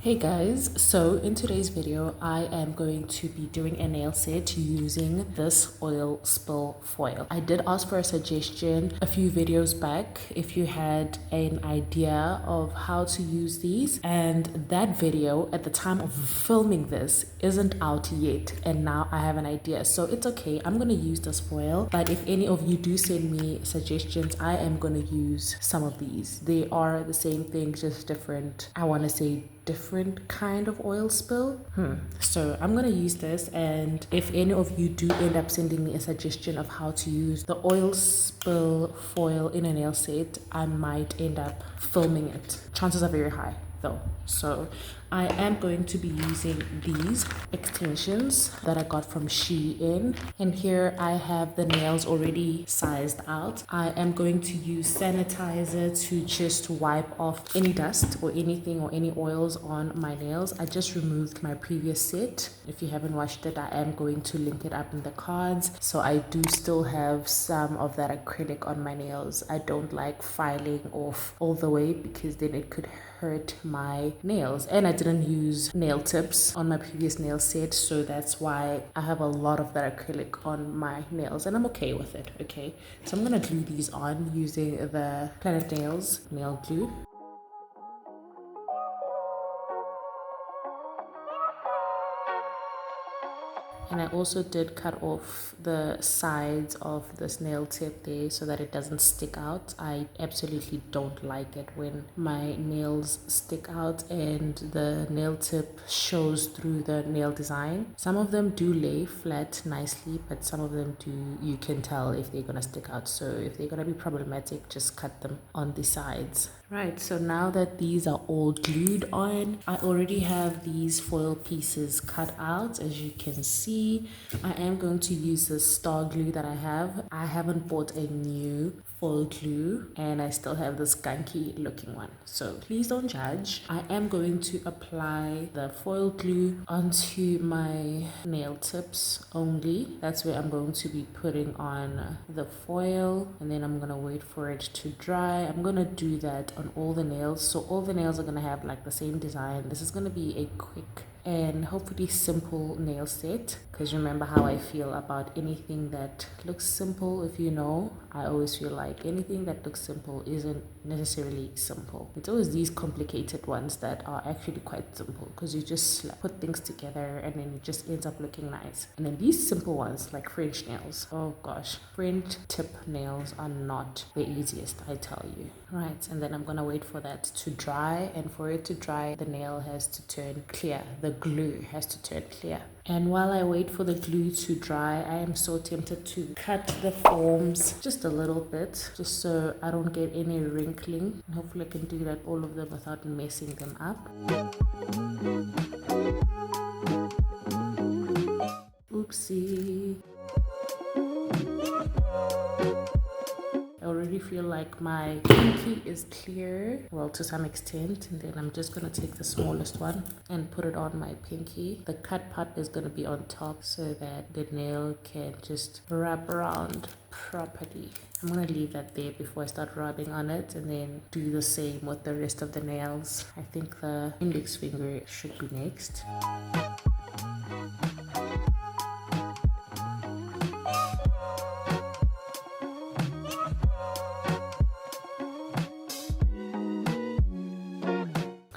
Hey guys, so in today's video I am going to be doing a nail set using this oil spill foil. I did ask for a suggestion a few videos back if you had an idea of how to use these, and that video at the time of filming this isn't out yet, and now I have an idea, so it's okay. I'm gonna use this foil, but if any of you do send me suggestions, I am gonna use some of these. They are the same thing, just different, I want to say different kind of oil spill. So I'm gonna use this, and if any of you do end up sending me a suggestion of how to use the oil spill foil in a nail set, I might end up filming it. Chances are very high though. So I am going to be using these extensions that I got from Shein, and here I have the nails already sized out. I am going to use sanitizer to just wipe off any dust or anything or any oils on my nails. I just removed my previous set. If you haven't watched it, I am going to link it up in the cards. So I do still have some of that acrylic on my nails. I don't like filing off all the way because then it could hurt my nails, and I didn't use nail tips on my previous nail set, so that's why I have a lot of that acrylic on my nails, and I'm okay with it. Okay, so I'm gonna glue these on using the Planet Nails nail glue. And I also did cut off the sides of this nail tip there so that it doesn't stick out. I absolutely don't like it when my nails stick out and the nail tip shows through the nail design. Some of them do lay flat nicely, but some of them do, you can tell if they're gonna stick out. So if they're gonna be problematic, just cut them on the sides. Right, so now that these are all glued on, I already have these foil pieces cut out. As you can see, I am going to use the star glue that I have. I haven't bought a new foil glue, and I still have this gunky looking one, so please don't judge. I am going to apply the foil glue onto my nail tips only. That's where I'm going to be putting on the foil, and then I'm gonna wait for it to dry. I'm gonna do that on all the nails, so all the nails are gonna have like the same design. This is gonna be a quick and hopefully simple nail set, because remember how I feel about anything that looks simple. If you know, I always feel like anything that looks simple isn't necessarily simple. It's always these complicated ones that are actually quite simple, because you just put things together and then it just ends up looking nice. And then these simple ones like French nails, oh gosh, French tip nails are not the easiest, I tell you. Right, and then I'm gonna wait for that to dry, and for it to dry, the nail has to turn clear. The glue has to turn clear. And while I wait for the glue to dry, I am so tempted to cut the forms just a little bit, just so I don't get any wrinkling. And hopefully I can do that all of them without messing them up. Oopsie. I already feel like my pinky is clear, well, to some extent, and then I'm just gonna take the smallest one and put it on my pinky. The cut part is gonna be on top so that the nail can just wrap around properly. I'm gonna leave that there before I start rubbing on it, and then do the same with the rest of the nails. I think the index finger should be next.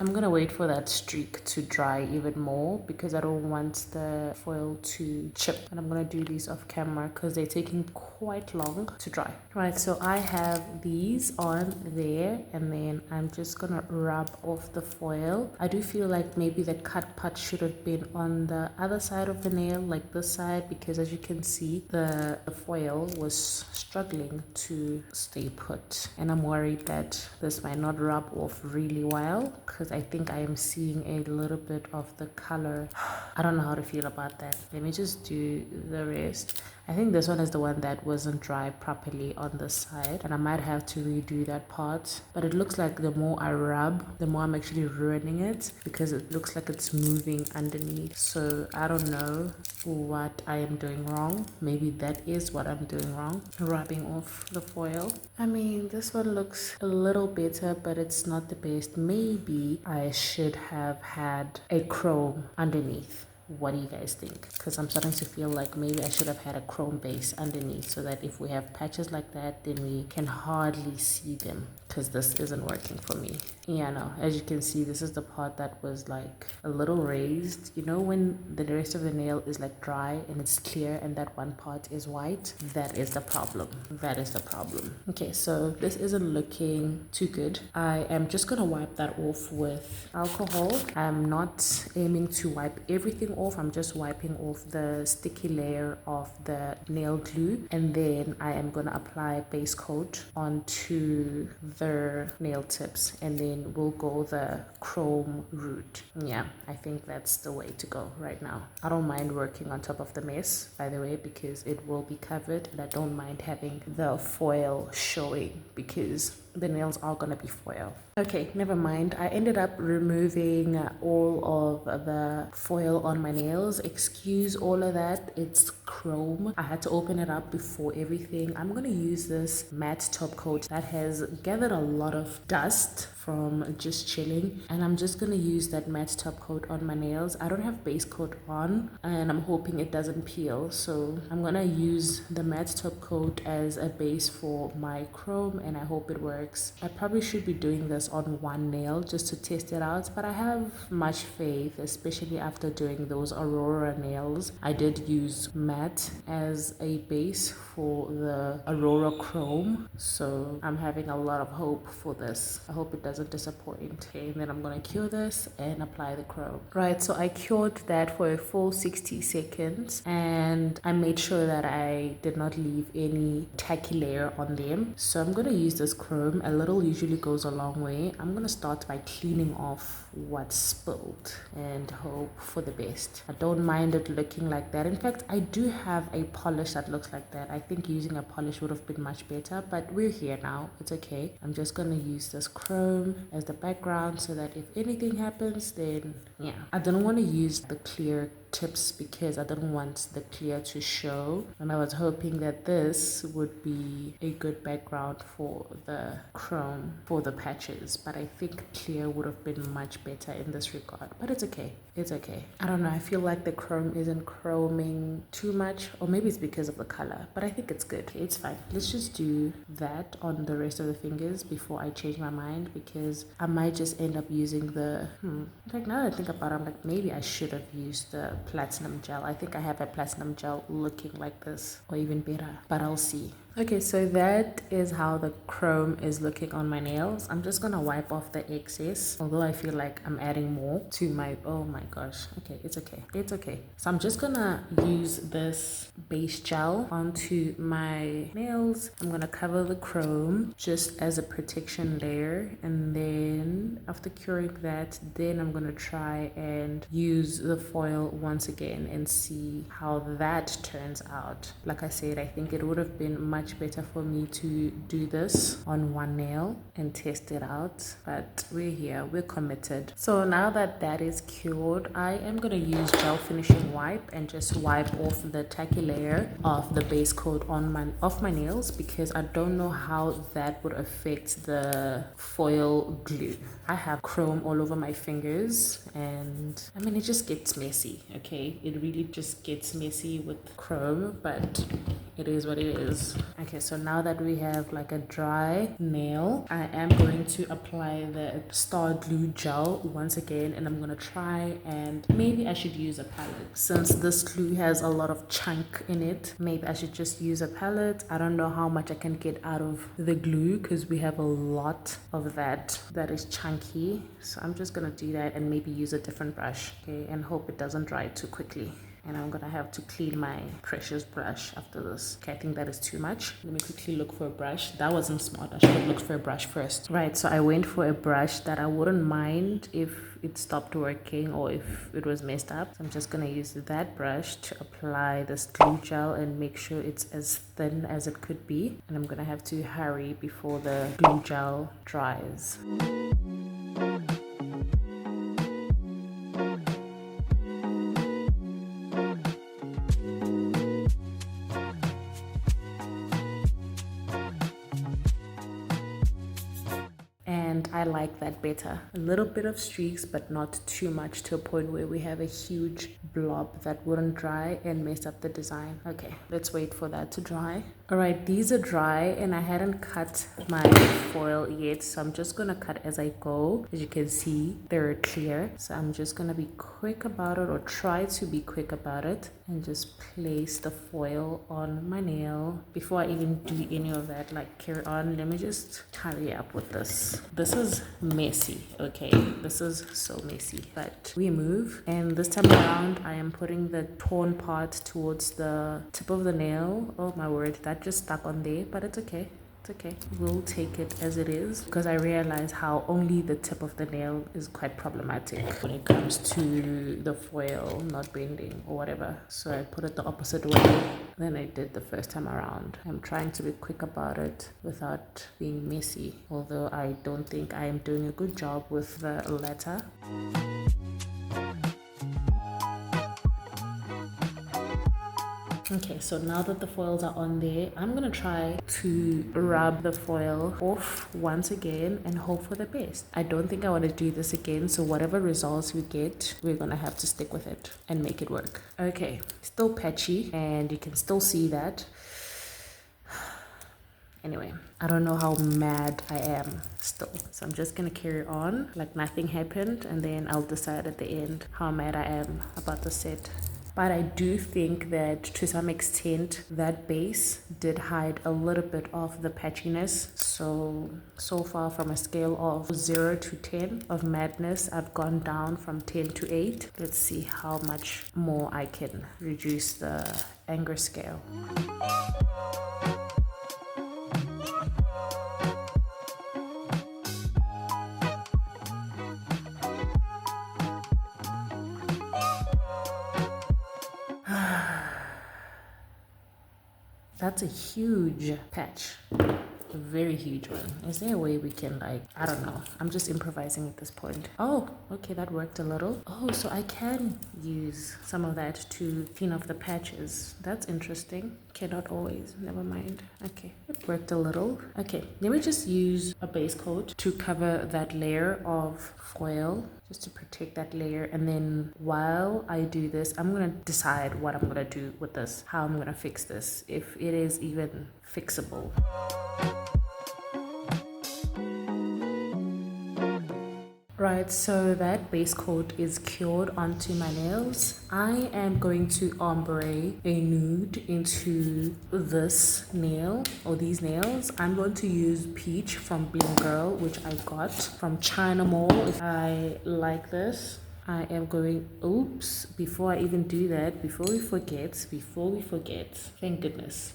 I'm gonna wait for that streak to dry even more because I don't want the foil to chip, and I'm gonna do these off camera because they're taking quite long to dry. Right, so I have these on there, and then I'm just gonna rub off the foil. I do feel like maybe the cut part should have been on the other side of the nail, like this side, because as you can see, the foil was struggling to stay put, and I'm worried that this might not rub off really well because I think I am seeing a little bit of the color. I don't know how to feel about that. Let me just do the rest. I think this one is the one that wasn't dry properly on the side, and I might have to redo that part. But it looks like the more I rub, the more I'm actually ruining it, because it looks like it's moving underneath. So I don't know what I am doing wrong. Maybe that is what I'm doing wrong, rubbing off the foil. I mean, this one looks a little better, but it's not the best. Maybe I should have had a chrome underneath. What do you guys think? Because I'm starting to feel like maybe I should have had a chrome base underneath, so that if we have patches like that, then we can hardly see them, because this isn't working for me. Yeah, no, as you can see, this is the part that was like a little raised. You know, when the rest of the nail is like dry and it's clear and that one part is white, that is the problem. That is the problem. Okay, so this isn't looking too good. I am just gonna wipe that off with alcohol. I'm not aiming to wipe everything off. I'm just wiping off the sticky layer of the nail glue, and then I am gonna apply base coat onto the nail tips, and then we'll go the chrome route. Yeah, I think that's the way to go right now. I don't mind working on top of the mess, by the way, because it will be covered, and I don't mind having the foil showing because the nails are gonna be foil. Okay, never mind. I ended up removing all of the foil on my nails. Excuse all of that. It's chrome. I had to open it up before everything. I'm gonna use this matte top coat that has gathered a lot of dust from just chilling, and I'm just gonna use that matte top coat on my nails. I don't have base coat on, and I'm hoping it doesn't peel, so I'm gonna use the matte top coat as a base for my chrome, and I hope it works. I probably should be doing this on one nail just to test it out, but I have much faith, especially after doing those Aurora nails. I did use matte as a base for the Aurora chrome, so I'm having a lot of hope for this. I hope it doesn't disappoint. Okay, and then I'm gonna cure this and apply the chrome. Right, so I cured that for a full 60 seconds, and I made sure that I did not leave any tacky layer on them. So I'm gonna use this chrome. A little usually goes a long way. I'm gonna start by cleaning off what's spilled and hope for the best. I don't mind it looking like that. In fact, I do have a polish that looks like that. I think using a polish would have been much better, but we're here now. It's okay. I'm just gonna use this chrome as the background so that if anything happens, then yeah. I don't want to use the clear tips because I don't want the clear to show, and I was hoping that this would be a good background for the chrome for the patches, but I think clear would have been much better in this regard. But it's okay. It's okay. I don't know. I feel like the chrome isn't chroming too much, or maybe it's because of the color, but I think it's good. It's fine. Let's just do that on the rest of the fingers before I change my mind, because I might just end up using the in fact, now that I think about it, I'm like, maybe I should have used the platinum gel. I think I have a platinum gel looking like this, or even better, but I'll see. Okay, so that is how the chrome is looking on my nails. I'm just gonna wipe off the excess, although I feel like I'm adding more to my, oh my gosh. Okay, it's okay. It's okay. So I'm just gonna use this base gel onto my nails. I'm gonna cover the chrome just as a protection layer, and then after curing that, then I'm gonna try and use the foil once again and see how that turns out. Like I said, I think it would have been much better for me to do this on one nail and test it out, but we're here, we're committed. So now that that is cured, I am going to use gel finishing wipe and just wipe off the tacky layer of the base coat on my nails, because I don't know how that would affect the foil glue. I have chrome all over my fingers, and I mean, it just gets messy. Okay, it really just gets messy with chrome, but it is what it is. Okay, so now that we have like a dry nail, I am going to apply the star glue gel once again, and I'm gonna try, and maybe I should use a palette. Since this glue has a lot of chunk in it, maybe I should just use a palette. I don't know how much I can get out of the glue because we have a lot of that is chunky. So I'm just gonna do that and maybe use a different brush, okay, and hope it doesn't dry too quickly. and I'm gonna have to clean my precious brush after this. Okay, I think that is too much. Let me quickly look for a brush. That wasn't smart. I should have looked for a brush first. Right, so I went for a brush that I wouldn't mind if it stopped working or if it was messed up. So I'm just gonna use that brush to apply this glue gel and make sure it's as thin as it could be. And I'm gonna have to hurry before the glue gel dries. And I like that better. A little bit of streaks, but not too much to a point where we have a huge blob that wouldn't dry and mess up the design. Okay, let's wait for that to dry. All right, these are dry and I hadn't cut my foil yet, so I'm just gonna cut as I go. As you can see, they're clear. So I'm just gonna be quick about it, or try to be quick about it, and just place the foil on my nail. Before I even do any of that, like carry on, let me just hurry up with this. This is messy, okay? This is so messy, but we move. And this time around, I am putting the torn part towards the tip of the nail. Oh my word, that just stuck on there, but it's okay. It's okay. We'll take it as it is, because I realize how only the tip of the nail is quite problematic when it comes to the foil not bending or whatever. So I put it the opposite way than I did the first time around. I'm trying to be quick about it without being messy, although I don't think I am doing a good job with the latter. Okay, so now that the foils are on there, I'm gonna try to rub the foil off once again and hope for the best. I don't think I want to do this again, so whatever results we get, we're gonna have to stick with it and make it work. Okay, still patchy, and you can still see that. Anyway, I don't know how mad I am still, so I'm just gonna carry on like nothing happened, and then I'll decide at the end how mad I am about the set. But I do think that to some extent that base did hide a little bit of the patchiness. So far, from a scale of 0 to 10 of madness, I've gone down from 10 to 8. Let's see how much more I can reduce the anger scale. That's a huge patch. A very huge one. Is there a way we can, like, I don't know. I'm just improvising at this point. Oh, okay, that worked a little. Oh, so I can use some of that to clean off the patches. That's interesting. Okay, not always. Never mind. Okay, it worked a little. Okay, let me just use a base coat to cover that layer of foil, just to protect that layer. And then while I do this, I'm gonna decide what I'm gonna do with this, how I'm gonna fix this, if it is even fixable. Right, so that base coat is cured onto my nails. I am going to ombre a nude into this nail, or these nails. I'm going to use Peach from Bling Girl, which I got from China Mall. I like this. I am going, oops, before I even do that, before we forget, thank goodness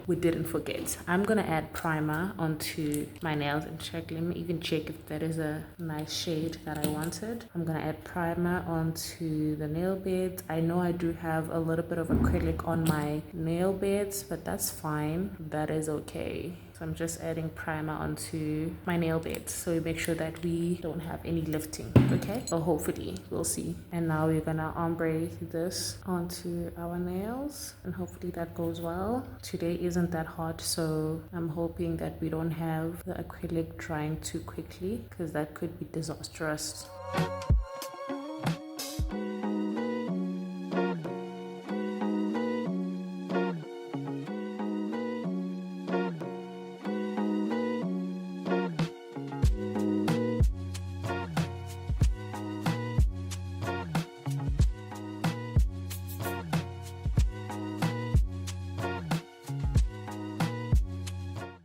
we didn't forget. I'm gonna add primer onto my nails and check. Let me even check if that is a nice shade that I wanted. I'm gonna add primer onto the nail beds. I know I do have a little bit of acrylic on my nail beds, but that's fine. That is okay. So I'm just adding primer onto my nail beds, so we make sure that we don't have any lifting, okay? Or hopefully, we'll see. And now we're gonna ombre this onto our nails, and hopefully that goes well. Today isn't that hot, so I'm hoping that we don't have the acrylic drying too quickly, because that could be disastrous.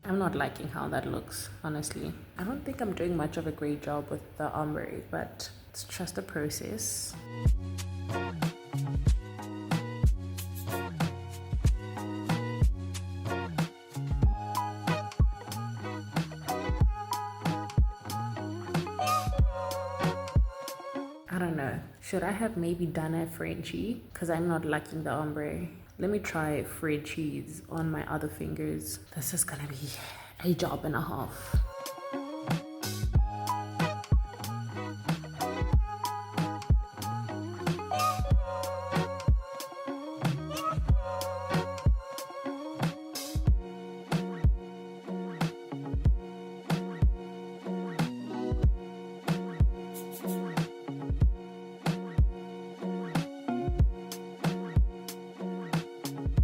I'm not liking how that looks, honestly. I don't think I'm doing much of a great job with the ombre, but it's just a process. Should I have maybe done a Frenchie? Because I'm not liking the ombre. Let me try Frenchies on my other fingers. This is gonna be a job and a half.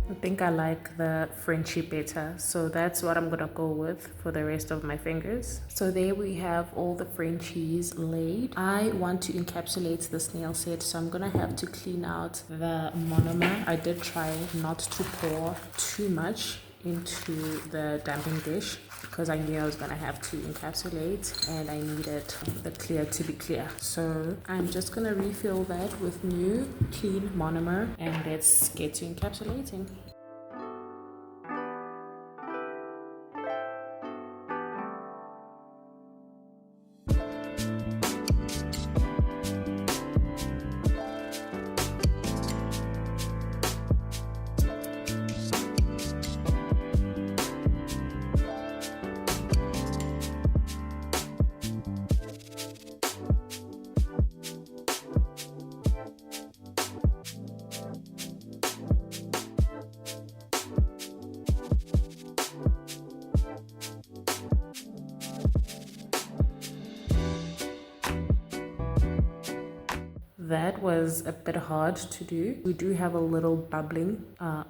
I think I like the Frenchie better, so that's what I'm gonna go with for the rest of my fingers. So there we have all the Frenchies laid. I want to encapsulate this nail set, so I'm gonna have to clean out the monomer. I did try not to pour too much into the damping dish because I knew I was gonna have to encapsulate and I needed the clear to be clear. So I'm just gonna refill that with new clean monomer and let's get to encapsulating. That was a bit hard to do. We do have a little bubbling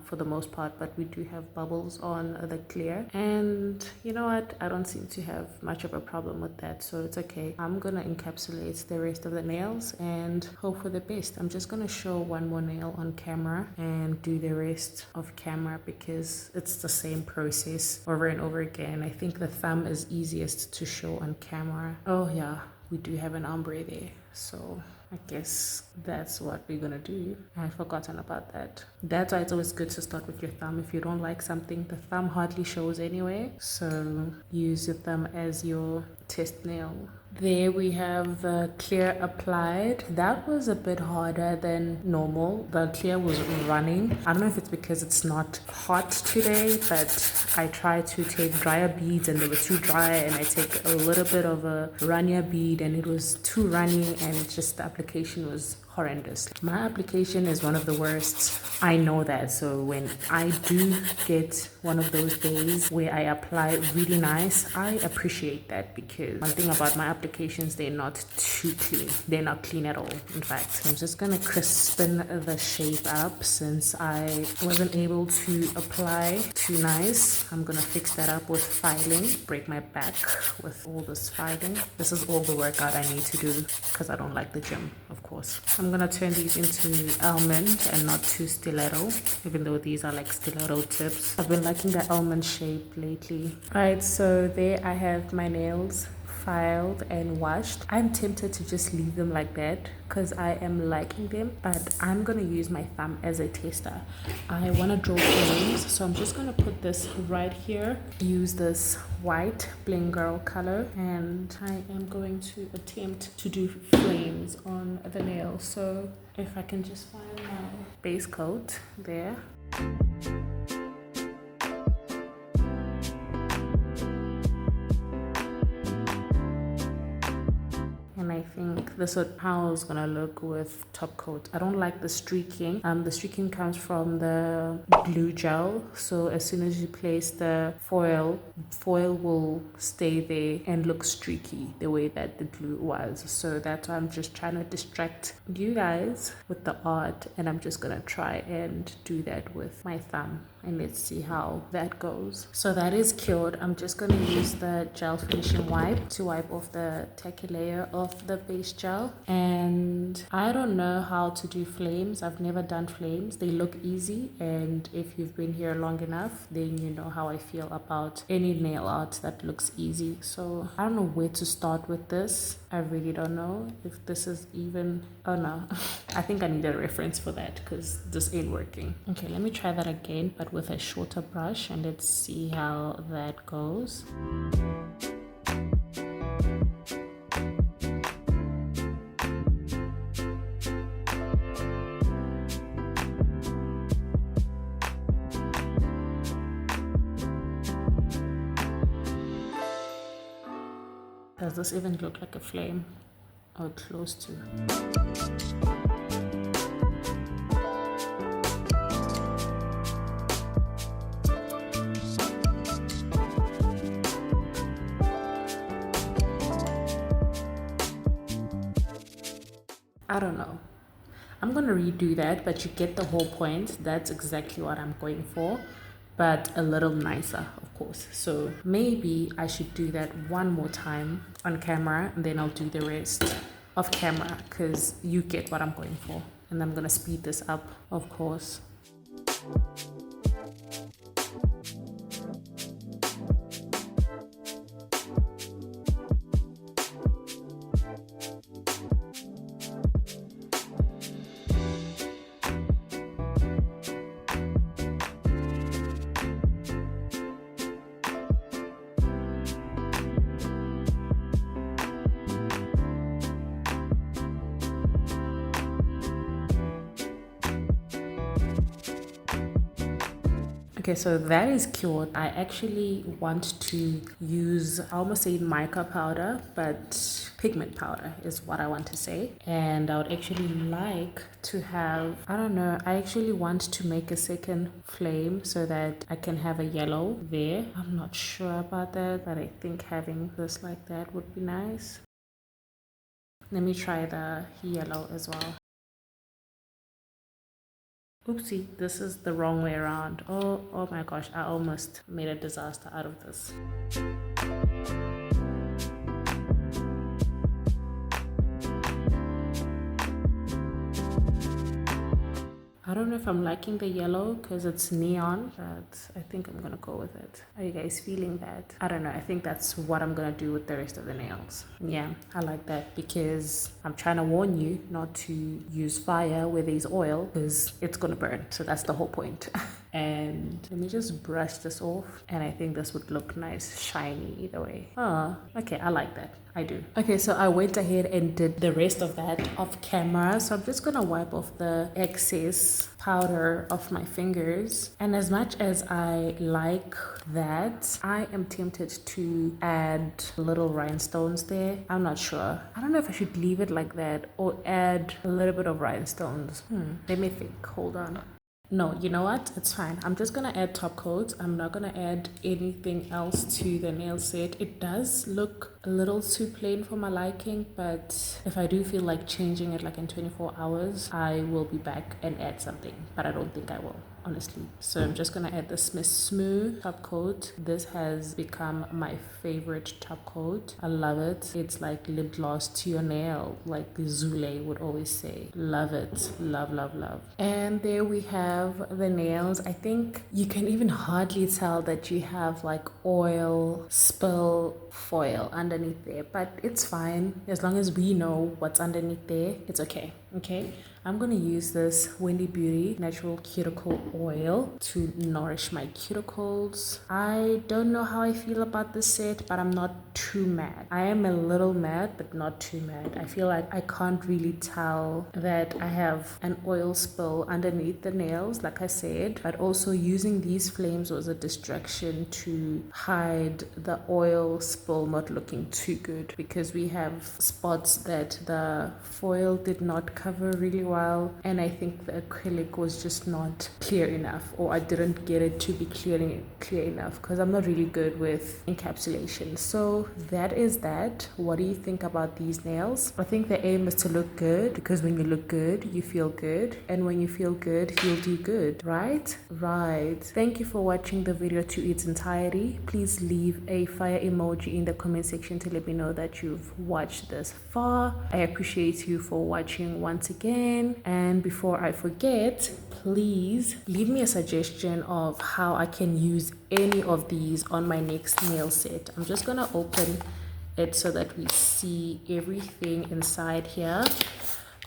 for the most part, but we do have bubbles on the clear. And you know what? I don't seem to have much of a problem with that, so it's okay. I'm gonna encapsulate the rest of the nails and hope for the best. I'm just gonna show one more nail on camera and do the rest off camera because it's the same process over and over again. I think the thumb is easiest to show on camera. Oh yeah, we do have an ombre there, so I guess that's what we're gonna do. I've forgotten about that. That's why it's always good to start with your thumb. If you don't like something, the thumb hardly shows anyway, so use your thumb as your test nail. There we have the clear applied. That was a bit harder than normal. The clear was running. I don't know if it's because it's not hot today, but I tried to take drier beads and they were too dry, and I take a little bit of a runnier bead and it was too runny, and just the application was horrendous. My application is one of the worst. I know that. So when I do get one of those days where I apply really nice, I appreciate that, because one thing about my applications, they're not too clean. They're not clean at all, in fact. I'm just gonna crispen the shape up since I wasn't able to apply too nice. I'm gonna fix that up with filing, break my back with all this filing. This is all the workout I need to do because I don't like the gym, of course. I'm gonna turn these into almond and not too stiletto, even though these are like stiletto tips. I've been liking the almond shape lately. Alright, so there I have my nails filed and washed. I'm tempted to just leave them like that because I am liking them, but I'm gonna use my thumb as a tester. I want to draw flames, so I'm just gonna put this right here, use this white bling girl color, and I am going to attempt to do flames on the nail. So if I can just find my base coat there. And I think this is how it's gonna look with top coat. I don't like the streaking. The streaking comes from the glue gel. So as soon as you place the foil will stay there and look streaky the way that the glue was. So that's why I'm just trying to distract you guys with the art, and I'm just gonna try and do that with my thumb. And let's see how that goes. So that is cured. I'm just going to use the gel finishing wipe to wipe off the tacky layer of the base gel. And I don't know how to do flames. I've never done flames. They look easy, and if you've been here long enough, then you know how I feel about any nail art that looks easy. So I don't know where to start with this. I really don't know if this is even, oh no, I think I need a reference for that because this ain't working. Okay, let me try that again, but with a shorter brush, and let's see how that goes. Does this even look like a flame? Or close to? I don't know. I'm gonna redo that, but you get the whole point. That's exactly what I'm going for, but a little nicer, of course. So maybe I should do that one more time on camera, and then I'll do the rest off camera, because you get what I'm going for. And I'm gonna speed this up, of course. Okay, so that is cured. I actually want to use, I almost say mica powder, but pigment powder is what I want to say. And I would actually like to have, I don't know, I actually want to make a second flame so that I can have a yellow there. I'm not sure about that, but I think having this like that would be nice. Let me try the yellow as well. Oopsie, this is the wrong way around. Oh my gosh, I almost made a disaster out of this. I don't know if I'm liking the yellow because it's neon, but I think I'm gonna go with it. Are you guys feeling that? I don't know. I think that's what I'm gonna do with the rest of the nails. Yeah, I like that because I'm trying to warn you not to use fire where there's oil because it's gonna burn. So that's the whole point. And let me just brush this off, and I think this would look nice, shiny either way. Oh, okay, I like that. I do. Okay, so I went ahead and did the rest of that off camera. So I'm just gonna wipe off the excess powder off my fingers. And as much as I like that, I am tempted to add little rhinestones there. I'm not sure. I don't know if I should leave it like that or add a little bit of rhinestones. Let me think. Hold on. No, you know what? It's fine. I'm just going to add top coat. I'm not going to add anything else to the nail set. It does look a little too plain for my liking, but if I do feel like changing it like in 24 hours, I will be back and add something, but I don't think I will, honestly. So I'm just going to add this Miss Smooth top coat. This has become my favorite top coat. I love it. It's like lip gloss to your nail, like Zule would always say. Love it. Love, love, love. And there we have the nails. I think you can even hardly tell that you have like oil spill foil underneath there, but it's fine as long as we know what's underneath there. It's okay. I'm gonna use this Wendy Beauty natural cuticle oil to nourish my cuticles. I don't know how I feel about this set, but I'm not too mad. I am a little mad, but not too mad. I feel like I can't really tell that I have an oil spill underneath the nails, like I said, but also using these flames was a distraction to hide the oil spill not looking too good, because we have spots that the foil did not cover really well, and I think the acrylic was just not clear enough, or I didn't get it to be clear enough, because I'm not really good with encapsulation. So that is that. What do you think about these nails? I think the aim is to look good, because when you look good you feel good, and when you feel good you'll do good, right? Thank you for watching the video to its entirety. Please leave a fire emoji in the comment section to let me know that you've watched this far. I appreciate you for watching once again, and before I forget, please leave me a suggestion of how I can use any of these on my next nail set. I'm just gonna open it so that we see everything inside here.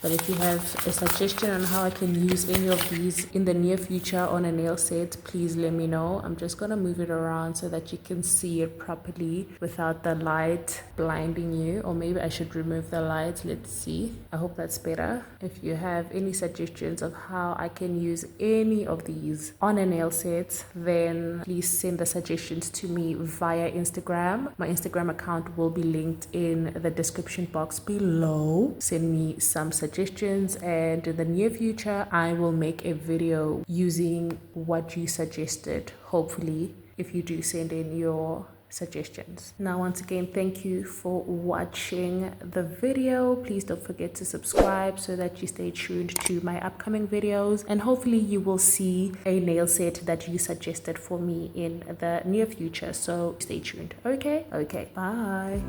But if you have a suggestion on how I can use any of these in the near future on a nail set, please let me know. I'm just gonna move it around so that you can see it properly without the light blinding you. Or maybe I should remove the light. Let's see. I hope that's better. If you have any suggestions of how I can use any of these on a nail set, then please send the suggestions to me via Instagram. My Instagram account will be linked in the description box below. Send me some suggestions, and in the near future I will make a video using what you suggested, hopefully, if you do send in your suggestions. Now, once again, thank you for watching the video. Please don't forget to subscribe so that you stay tuned to my upcoming videos, and hopefully you will see a nail set that you suggested for me in the near future. So stay tuned. Okay, bye.